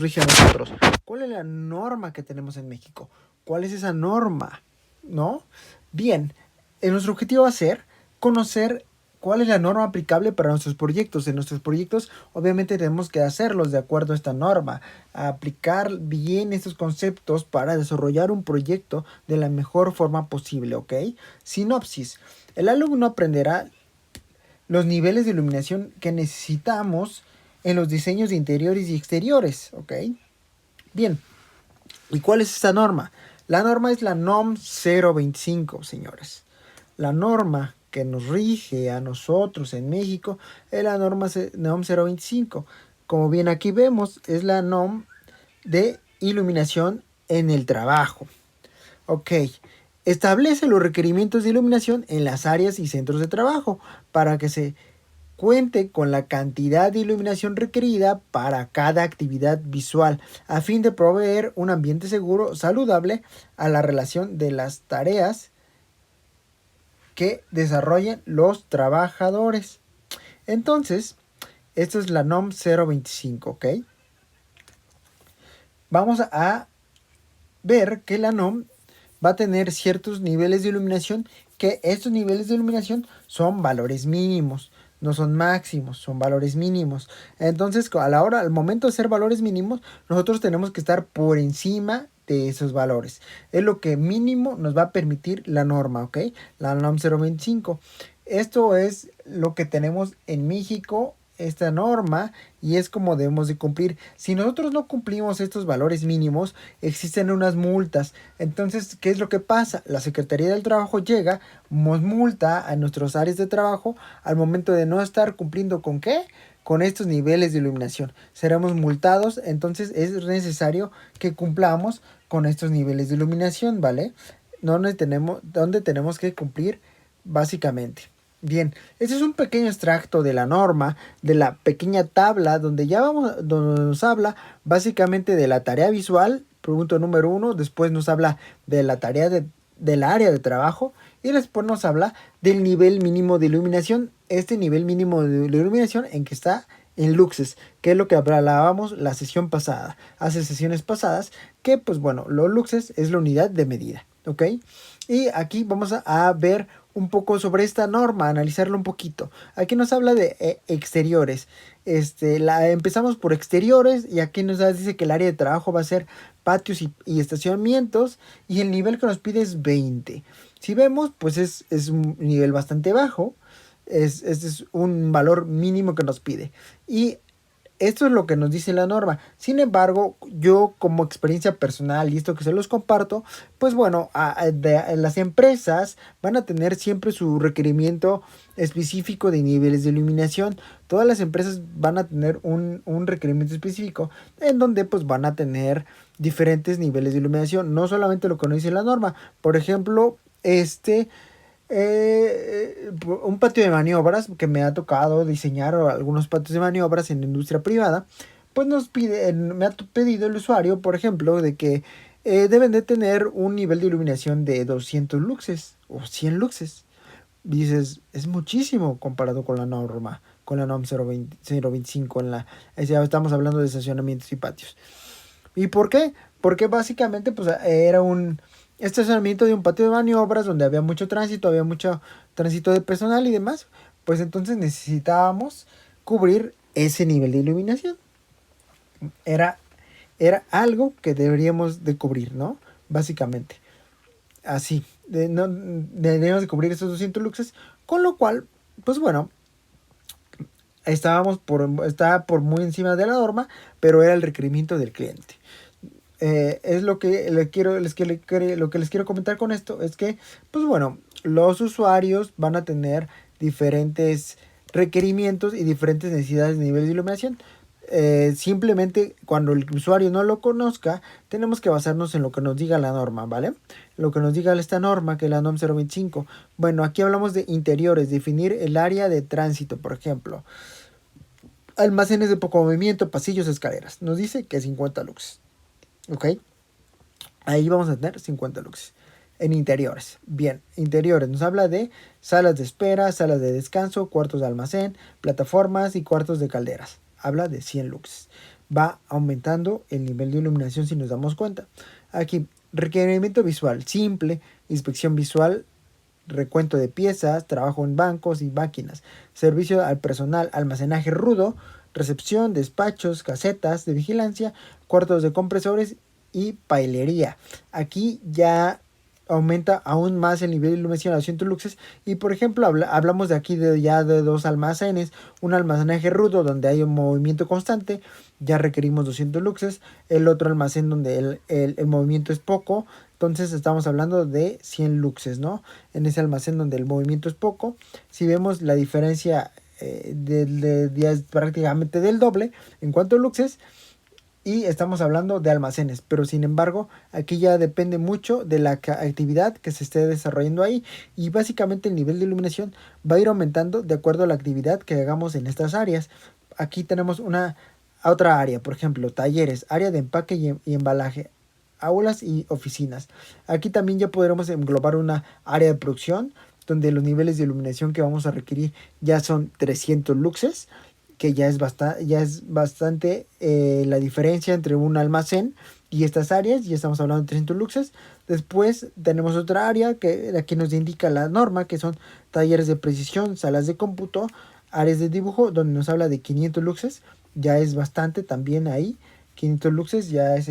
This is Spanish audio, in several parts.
rige a nosotros. ¿Cuál es la norma que tenemos en México? ¿Cuál es esa norma? ¿No? Bien, nuestro objetivo va a ser conocer cuál es la norma aplicable para nuestros proyectos. En nuestros proyectos obviamente tenemos que hacerlos de acuerdo a esta norma, aplicar bien estos conceptos para desarrollar un proyecto de la mejor forma posible, ¿ok? Sinopsis. El alumno aprenderá los niveles de iluminación que necesitamos en los diseños de interiores y exteriores, ¿ok? Bien, ¿y cuál es esta norma? La norma es la NOM 025, señores. La norma que nos rige a nosotros en México es la NOM 025. Como bien aquí vemos, es la NOM de iluminación en el trabajo. Ok, establece los requerimientos de iluminación en las áreas y centros de trabajo para que se cuente con la cantidad de iluminación requerida para cada actividad visual, a fin de proveer un ambiente seguro, saludable a la relación de las tareas que desarrollen los trabajadores. Entonces, esto es la NOM 025, ¿ok? Vamos a ver que la NOM va a tener ciertos niveles de iluminación, que estos niveles de iluminación son valores mínimos, no son máximos, son valores mínimos. Entonces, al momento de ser valores mínimos, nosotros tenemos que estar por encima de esos valores. Es lo que mínimo nos va a permitir la norma, ¿ok? La NOM 025. Esto es lo que tenemos en México, esta norma, y es como debemos de cumplir. Si nosotros no cumplimos estos valores mínimos, existen unas multas. Entonces, ¿qué es lo que pasa? La Secretaría del Trabajo llega, nos multa a nuestras áreas de trabajo al momento de no estar cumpliendo ¿con qué? Con estos niveles de iluminación. Seremos multados, entonces es necesario que cumplamos con estos niveles de iluminación, ¿vale? Donde tenemos que cumplir básicamente. Bien, este es un pequeño extracto de la norma, de la pequeña tabla donde donde nos habla básicamente de la tarea visual, punto número 1, después nos habla de la tarea del área de trabajo y después nos habla del nivel mínimo de iluminación, este nivel mínimo de iluminación en que está en luxes, que es lo que hablábamos la sesión pasada, hace sesiones pasadas, que pues bueno, los luxes es la unidad de medida, ¿ok? Y aquí vamos a ver un poco sobre esta norma, analizarlo un poquito. Aquí nos habla de exteriores. Empezamos por exteriores y aquí nos dice que el área de trabajo va a ser patios y estacionamientos y el nivel que nos pide es 20. Si vemos, pues es un nivel bastante bajo. Este es un valor mínimo que nos pide. Y esto es lo que nos dice la norma. Sin embargo, yo como experiencia personal y esto que se los comparto, pues bueno, las empresas van a tener siempre su requerimiento específico de niveles de iluminación. Todas las empresas van a tener un requerimiento específico en donde pues van a tener diferentes niveles de iluminación. No solamente lo que nos dice la norma. Por ejemplo, un patio de maniobras, que me ha tocado diseñar algunos patios de maniobras en la industria privada, pues me ha pedido el usuario, por ejemplo, de que deben de tener un nivel de iluminación de 200 luxes o 100 luxes. Dices, es muchísimo comparado con la norma, con la NOM 025, ya estamos hablando de estacionamientos y patios. ¿Y por qué? Porque básicamente pues era un estacionamiento de un patio de maniobras donde había mucho tránsito, había mucho tránsito de personal y demás. Pues entonces necesitábamos cubrir ese nivel de iluminación. Era, era algo que deberíamos de cubrir, ¿no? Básicamente. Así. Deberíamos de cubrir esos 200 luxes. Con lo cual, pues bueno, estaba por muy encima de la norma, pero era el requerimiento del cliente. Es lo que lo que les quiero comentar con esto es que, pues bueno, los usuarios van a tener diferentes requerimientos y diferentes necesidades de nivel de iluminación. Simplemente cuando el usuario no lo conozca, tenemos que basarnos en lo que nos diga la norma, ¿vale? Lo que nos diga esta norma, que es la NOM 025. Bueno, aquí hablamos de interiores, definir el área de tránsito, por ejemplo. Almacenes de poco movimiento, pasillos, escaleras. Nos dice que 50 lux. ¿Ok? Ahí vamos a tener 50 luxes. En interiores. Bien, interiores. Nos habla de salas de espera, salas de descanso, cuartos de almacén, plataformas y cuartos de calderas. Habla de 100 luxes. va aumentando el nivel de iluminación si nos damos cuenta. Aquí, requerimiento visual simple, inspección visual, recuento de piezas, trabajo en bancos y máquinas, servicio al personal, almacenaje rudo, recepción, despachos, casetas de vigilancia, cuartos de compresores y pailería. Aquí ya aumenta aún más el nivel de iluminación a 200 luxes y por ejemplo hablamos de aquí ya de dos almacenes, un almacenaje rudo donde hay un movimiento constante, ya requerimos 200 luxes, el otro almacén donde el movimiento es poco, entonces estamos hablando de 100 luxes, ¿no? En ese almacén donde el movimiento es poco, si vemos la diferencia ya es prácticamente del doble en cuanto a luxes, y estamos hablando de almacenes, pero sin embargo aquí ya depende mucho de la actividad que se esté desarrollando ahí y básicamente el nivel de iluminación va a ir aumentando de acuerdo a la actividad que hagamos en estas áreas. Aquí tenemos una otra área, por ejemplo, talleres, área de empaque y embalaje, aulas y oficinas. Aquí también ya podremos englobar una área de producción donde los niveles de iluminación que vamos a requerir ya son 300 luxes, que ya es bastante la diferencia entre un almacén y estas áreas, ya estamos hablando de 300 luxes. Después tenemos otra área que aquí nos indica la norma, que son talleres de precisión, salas de cómputo, áreas de dibujo, donde nos habla de 500 luxes, ya es bastante también ahí. 500 luxes ya es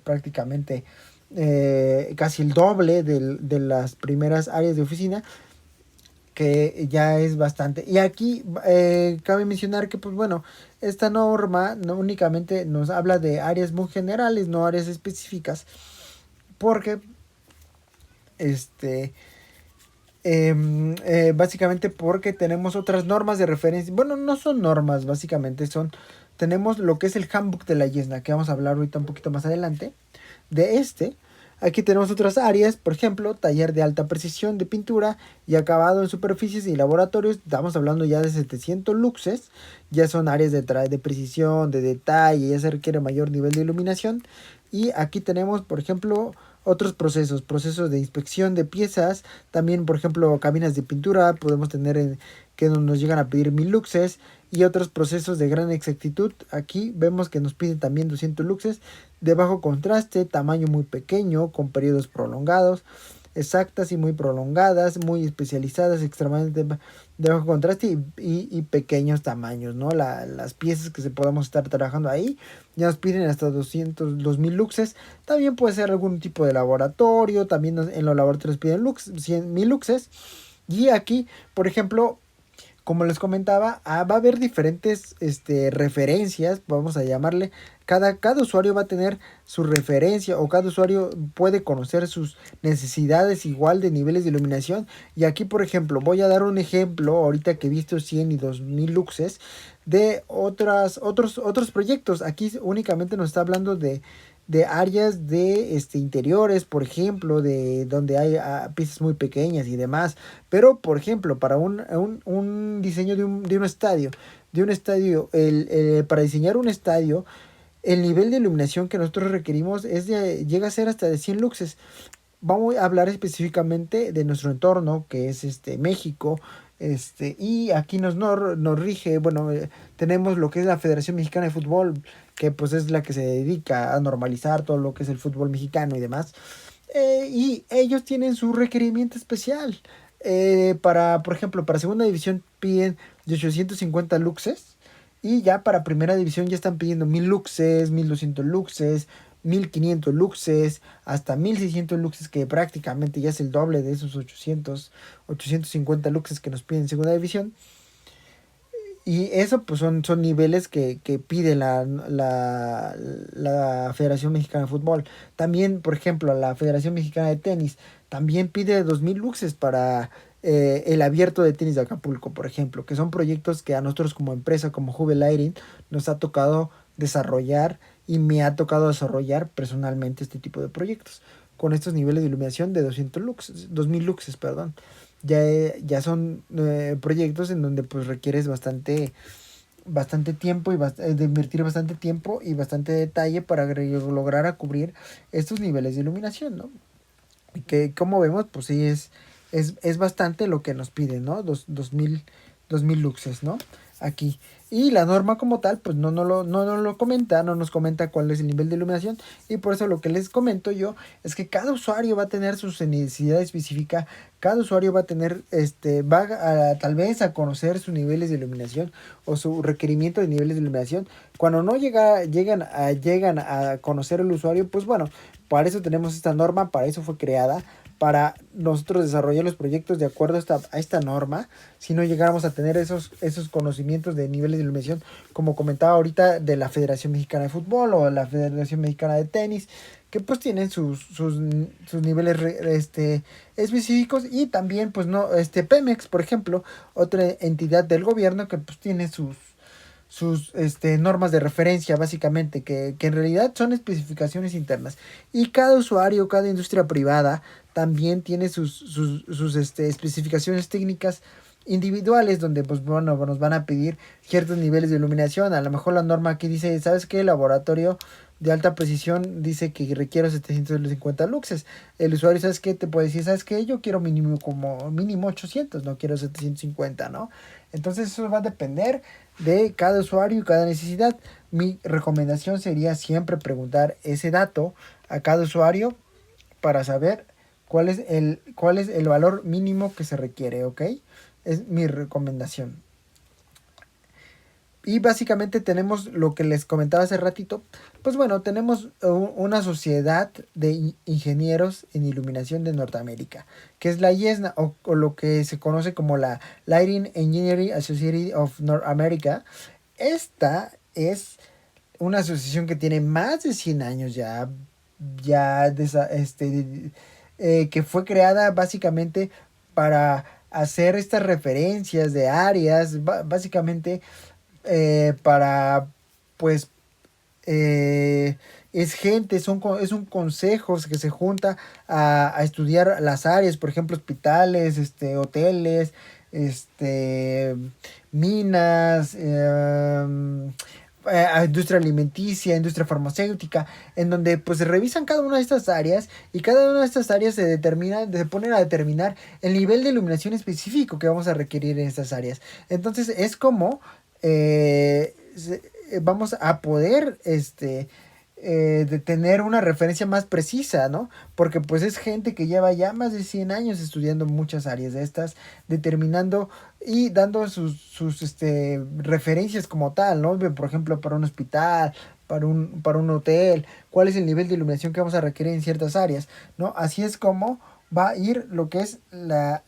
prácticamente casi el doble de las primeras áreas de oficina, que ya es bastante. Y aquí cabe mencionar que, pues bueno, esta norma no únicamente nos habla de áreas muy generales, no áreas específicas, porque este básicamente porque tenemos otras normas de referencia. Bueno, no son normas, básicamente son, tenemos lo que es el handbook de la IESNA, que vamos a hablar ahorita un poquito más adelante. De aquí tenemos otras áreas, por ejemplo, taller de alta precisión de pintura y acabado en superficies y laboratorios. Estamos hablando ya de 700 luxes, ya son áreas de precisión, de detalle, ya se requiere mayor nivel de iluminación. Y aquí tenemos, por ejemplo, otros procesos de inspección de piezas, también por ejemplo cabinas de pintura, podemos tener que nos llegan a pedir 1000 luxes y otros procesos de gran exactitud. Aquí vemos que nos piden también 200 luxes de bajo contraste, tamaño muy pequeño, con periodos prolongados, exactas y muy prolongadas, muy especializadas, extremadamente de bajo contraste y pequeños tamaños, ¿no? Las piezas que se podamos estar trabajando ahí ya nos piden hasta 2000 luxes. También puede ser algún tipo de laboratorio, también en los laboratorios piden 1000 luxes. Y aquí, por ejemplo, como les comentaba, va a haber diferentes referencias, vamos a llamarle. Cada usuario va a tener su referencia o cada usuario puede conocer sus necesidades igual de niveles de iluminación. Y aquí, por ejemplo, voy a dar un ejemplo, ahorita que he visto 100 y 2000 luxes, de otros proyectos. Aquí únicamente nos está hablando de áreas de interiores, por ejemplo, de donde hay piezas muy pequeñas y demás. Pero, por ejemplo, para un diseño de un estadio, para diseñar un estadio, el nivel de iluminación que nosotros requerimos llega a ser hasta de 100 luxes. Vamos a hablar específicamente de nuestro entorno, que es México. Y aquí nos rige, bueno, tenemos lo que es la Federación Mexicana de Fútbol, que pues es la que se dedica a normalizar todo lo que es el fútbol mexicano y demás. Y ellos tienen su requerimiento especial. Por ejemplo, para segunda división piden de 850 luxes. Y ya para primera división ya están pidiendo 1000 luxes, 1200 luxes, 1500 luxes, hasta 1600 luxes, que prácticamente ya es el doble de esos 850 luxes que nos piden en segunda división. Y eso pues son niveles que pide la Federación Mexicana de Fútbol. También, por ejemplo, la Federación Mexicana de Tenis también pide 2000 luxes para el abierto de tenis de Acapulco, por ejemplo, que son proyectos que a nosotros como empresa, como Juve Lighting, nos ha tocado desarrollar y me ha tocado desarrollar personalmente este tipo de proyectos con estos niveles de iluminación de 200 luxes, 2000 luxes, perdón. Ya son proyectos en donde pues requieres bastante tiempo de invertir bastante tiempo y bastante detalle para lograr a cubrir estos niveles de iluminación, ¿no? Y que como vemos pues sí es bastante lo que nos piden, ¿no? 2000 luxes, ¿no? Aquí. Y la norma como tal, pues no lo comenta, no nos comenta cuál es el nivel de iluminación. Y por eso lo que les comento yo es que cada usuario va a tener su necesidad específica. Cada usuario va a tener, va a, tal vez a conocer sus niveles de iluminación o su requerimiento de niveles de iluminación. Cuando no llegan a conocer el usuario, pues bueno, para eso tenemos esta norma, para eso fue creada, para nosotros desarrollar los proyectos de acuerdo a esta norma. Si no llegáramos a tener esos conocimientos de niveles de iluminación, como comentaba ahorita, de la Federación Mexicana de Fútbol o la Federación Mexicana de Tenis, que pues tienen sus niveles específicos. Y también pues no, Pemex, por ejemplo, otra entidad del gobierno que pues tiene sus normas de referencia, básicamente, que en realidad son especificaciones internas. Y cada usuario, cada industria privada también tiene sus especificaciones técnicas individuales, donde pues bueno, nos van a pedir ciertos niveles de iluminación. A lo mejor la norma aquí dice, ¿sabes qué? El laboratorio de alta precisión dice que requiero 750 luxes. El usuario, ¿sabes qué? Te puede decir, ¿sabes qué? Yo quiero mínimo 800, no quiero 750, ¿no? Entonces eso va a depender de cada usuario y cada necesidad. Mi recomendación sería siempre preguntar ese dato a cada usuario para saber cuál es el valor mínimo que se requiere, ¿ok? Es mi recomendación. Y básicamente tenemos lo que les comentaba hace ratito. Pues bueno, tenemos una sociedad de ingenieros en iluminación de Norteamérica, que es la IESNA, o lo que se conoce como la Lighting Engineering Association of North America. Esta es una asociación que tiene más de 100 años que fue creada básicamente para hacer estas referencias de áreas, básicamente para, pues, es gente, es un consejo que se junta a estudiar las áreas, por ejemplo, hospitales, hoteles, este, minas, industria alimenticia, industria farmacéutica, en donde pues se revisan cada una de estas áreas y cada una de estas áreas se ponen a determinar el nivel de iluminación específico que vamos a requerir en estas áreas. Entonces es como vamos a poder de tener una referencia más precisa, ¿no? Porque pues es gente que lleva ya más de 100 años estudiando muchas áreas de estas, determinando y dando sus referencias como tal, ¿no? Por ejemplo, para un hospital, para un hotel, cuál es el nivel de iluminación que vamos a requerir en ciertas áreas, ¿no? Así es como va a ir lo que es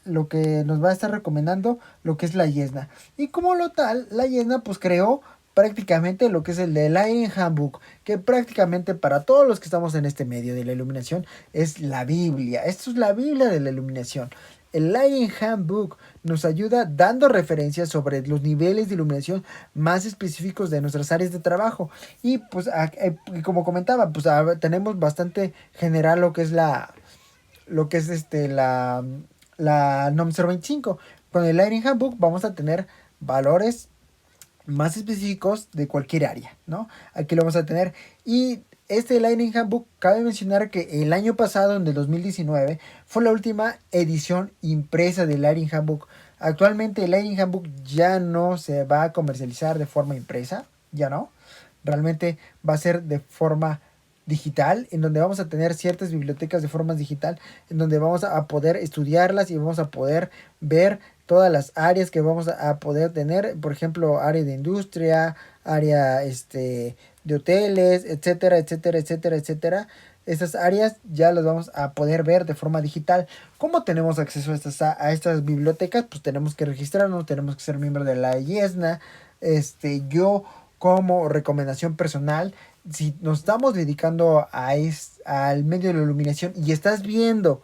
lo que nos va a estar recomendando lo que es la IESNA. Y como lo tal, la IESNA pues creó prácticamente lo que es el de Lighting Handbook, que prácticamente para todos los que estamos en este medio de la iluminación es la Biblia. Esto es la Biblia de la iluminación. El Lighting Handbook nos ayuda dando referencias sobre los niveles de iluminación más específicos de nuestras áreas de trabajo. Y pues como comentaba, pues tenemos bastante general lo que es la NOM 025. Con el Lighting Handbook vamos a tener valores más específicos de cualquier área, ¿no? Aquí lo vamos a tener. Y este Lighting Handbook, cabe mencionar que el año pasado, en el 2019, fue la última edición impresa del Lighting Handbook. Actualmente el Lighting Handbook ya no se va a comercializar de forma impresa, ya no. Realmente va a ser de forma digital, en donde vamos a tener ciertas bibliotecas de forma digital, en donde vamos a poder estudiarlas y vamos a poder ver todas las áreas que vamos a poder tener, por ejemplo, área de industria, área de hoteles, etcétera, etcétera, etcétera, etcétera. Estas áreas ya las vamos a poder ver de forma digital. ¿Cómo tenemos acceso a estas bibliotecas? Pues tenemos que registrarnos, tenemos que ser miembros de la IESNA. Yo como recomendación personal, si nos estamos dedicando al medio de la iluminación y estás viendo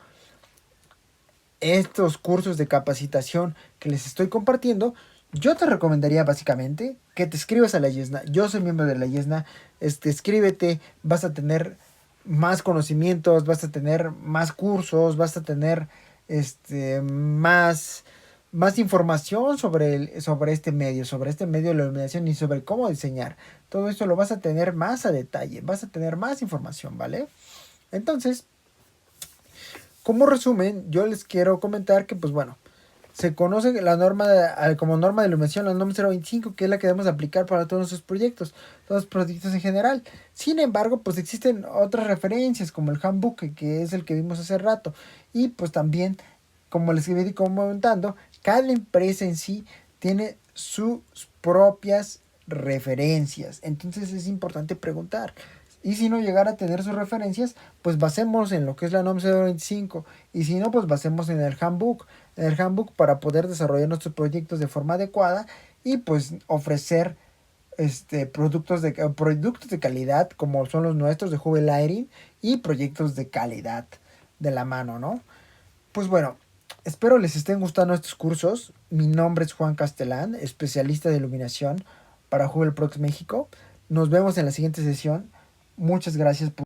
estos cursos de capacitación que les estoy compartiendo, yo te recomendaría básicamente que te escribas a la IESNA. Yo soy miembro de la IESNA. Escríbete, vas a tener más conocimientos, vas a tener más cursos, vas a tener más información sobre este medio de la iluminación y sobre cómo diseñar. Todo esto lo vas a tener más a detalle, vas a tener más información, ¿vale? Entonces, como resumen, yo les quiero comentar que, pues bueno, se conoce la norma como norma de iluminación, la norma 025, que es la que debemos aplicar para todos nuestros proyectos, todos los proyectos en general. Sin embargo, pues existen otras referencias, como el handbook, que es el que vimos hace rato, y pues también, como les iba comentando, cada empresa en sí tiene sus propias referencias. Entonces es importante preguntar. Y si no llegara a tener sus referencias, pues basemos en lo que es la NOM 025. Y si no, pues basemos en el handbook. En el handbook para poder desarrollar nuestros proyectos de forma adecuada y pues ofrecer productos de calidad como son los nuestros de Juve Lighting y proyectos de calidad de la mano, ¿no? Pues bueno, espero les estén gustando estos cursos. Mi nombre es Juan Castellán, especialista de iluminación para Google Prox México. Nos vemos en la siguiente sesión. Muchas gracias por